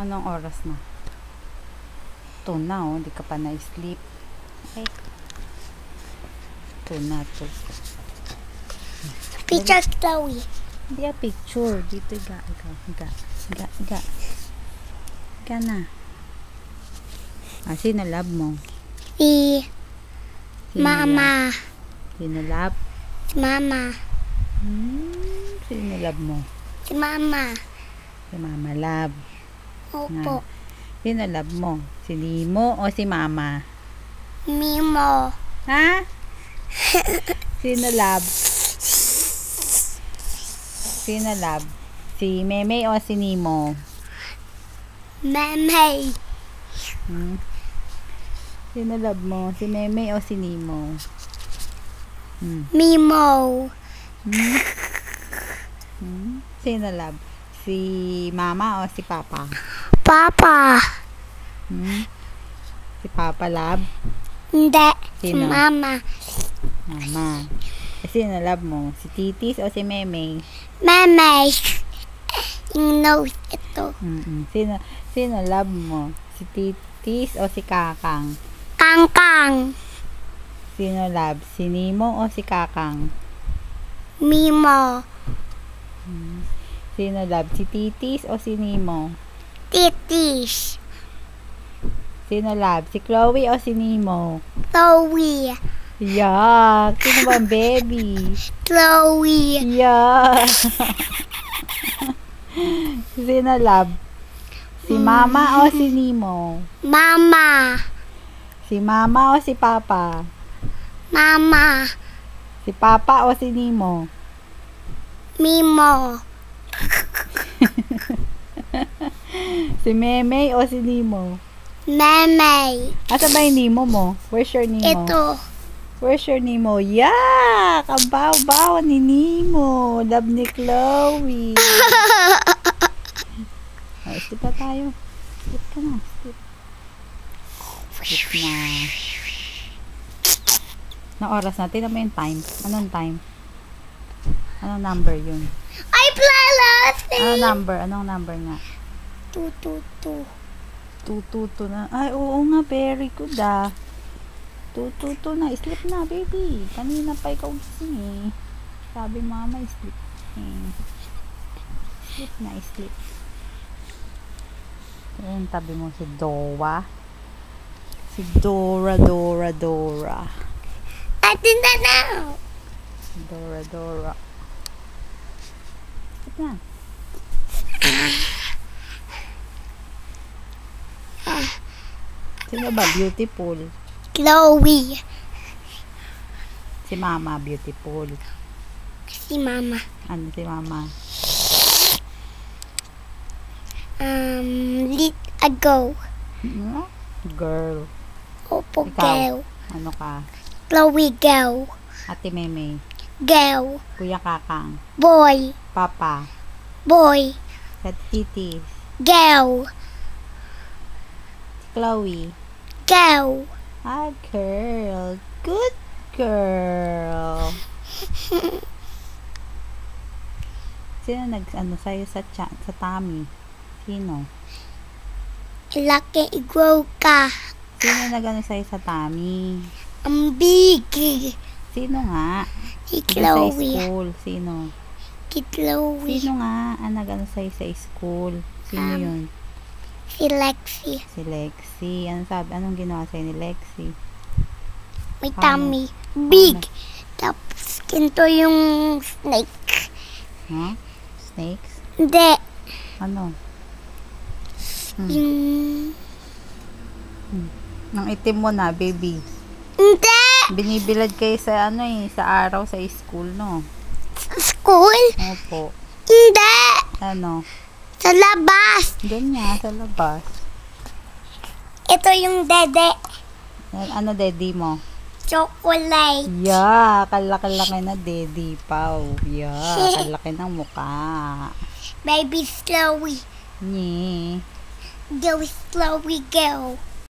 Anong oras na? 2 na, oh. Hindi ka pa na-sleep. Okay. 2 na, 2. Picture, Chloe. Hindi picture. Dito, higa. Higa na. Sino love mo? Si Sino Mama. Love? Sino love? Si Mama. Sino love mo? Si Mama. Si Mama love. Opo. Sino love mo? Si Nemo o si Mama? Mimo. Ha? Sino love? Sino love? Si Meme o si Nemo? Meme. Sino love mo? Si Meme o si Nemo? Mimo. Sino love? Si Mama o si Papa? Papa. Si Papa love? Hindi. Si Sino? Mama. Mama. Sino love mo? Si Titis o si Meme? Meme. Yung nose ito. Sino love mo? Si Titis o si Kakang? Kangkang. Sino love? Si Nemo o si Kakang? Mimo. Sino love? Si Titis o si Nemo? Titis. Sino love? Si Chloe o si Nemo? Chloe. Yuck! Sino ba ang baby? Chloe. Yuck! Sino love? Si Mama o si Nemo? Mama. Si Mama o si Papa? Mama. Si Papa o si Nemo? Mimo. Si Meme o si Nemo? Meme. Asa ba yung Nemo mo? Where's your Nemo? Ito. Where's your Nemo? Yak! Ang baw-baw ni Nemo. Love ni Chloe. Sleep na tayo. Sleep ka na. Sleep na. Na oras natin. Ano yung time? Anong time? Anong number yun? Ay, plalaste. Anong number nga? 222. 222 na. Ay, oo nga. Very good 222 na. Sleep na, baby. Kanina pa ikaw gising eh. Sabi mama, sleep. Sleep na, sleep. Ayun, tabi mo si Dowa. Si Dora. Atin na na. Dora. Sleep na. Sino ba beautiful? Chloe. Si Mama beautiful. Si Mama. Ano si Mama? Lit ago. Girl. Opo, Ikaw? girl. Ano ka? Chloe, girl. Ate Meme. Girl. Kuya Kakang. Boy. Papa. Boy. Sa Titi. Girl. Chloe. Girl. Girl. Good girl. Sino nag-ano sa'yo sa tummy? Sino? Laki igrow ka. Sino nag-ano sa'yo sa tummy? Ang big. Sino nga? Si Sa Chloe. school. Sino? Si Chloe. Sino nga ang nag-ano sa'yo sa school? Sino yun? Si Lexi. Si Lexi. Anong ginawa sa'yo ni Lexi? May tummy. Big. Tapos, kinto yung snake. Huh? Snakes? Hindi. Ano? Yung... Nang itim mo na, baby. Hindi. Binibilad kayo sa sa araw sa school, no? School? Opo. Hindi. Ano? Sa labas. Doon nga, sa labas. Ito yung dede. Ano, daddy mo? Chocolate. Yeah, kalaki-laki na daddy, Pau. Yeah, kalaki ng mukha. Baby Chloe. Nye. Go Chloe, go.